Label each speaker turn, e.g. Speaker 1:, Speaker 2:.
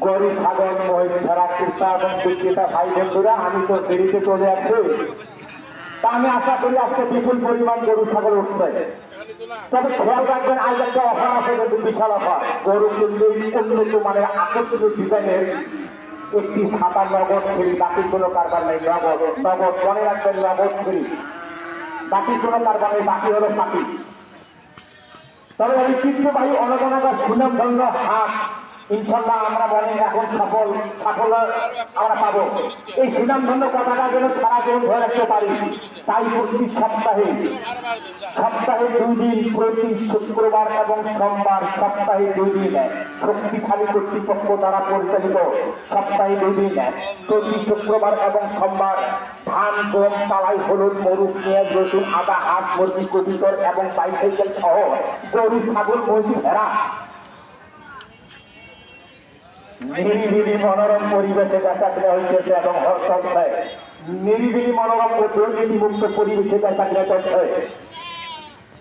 Speaker 1: গরু ছাগল মহিষ ভেড়া কৃষ্ণা এবং বিক্রেতা ভাই বন্ধুরা, আমি তো দেরিতে চলে আসছি। তা আমি আশা করি আজকে বিপুল পরিমাণ গরু ছাগল উঠছে। তবে খেয়াল রাখবেন, আজ একটা অফার আছে, কিন্তু বিশাল অফার। গরু কিনলে উন্নত মানের আকর্ষণীয় ডিজাইনের একটি সাদা নগদ ফ্রি, বাকি কোনো কারবার নেই। নগদ নগদ মনে রাখবেন, নগদ ফ্রি, বাকি কোনো কারবার নেই, বাকি হলো বাকি। তবে ঐতিহ্যবাহী অনগণার সুনাম ধন্য হাট, ইনশাল্লাহ আমরা মনে এখন সাফল্য আমরা পাবো। এই সুনাম ধন্য কথাটা যেন সারা জীবন ধরে রাখতে পারি। তাই প্রতি সপ্তাহে 2 দিন, প্রতি শুক্রবার এবং সোমবার, সপ্তাহে 2 দিন শক্তিশালী কর্তৃপক্ষ দ্বারা পরিচালিত সপ্তাহে 2 দিন প্রতি শুক্রবার এবং সোমবার ধান, গম, তালাই, হলুদ, মরুচ, পেঁয়াজ, রসুন, আদা, হাঁস, মুরগি, কবুতর এবং বাইসাইকেল সহ গরু, ছাগল, মহিষ, ভেড়া নিরিবিলি মনোরম পরিবেশে দেখা দেওয়া হইতেছে এবং হরচলছে। নিরিবিলি মনোরম ও দুর্নীতিমুক্ত পরিবেশে দেখা দেওয়া চলছে।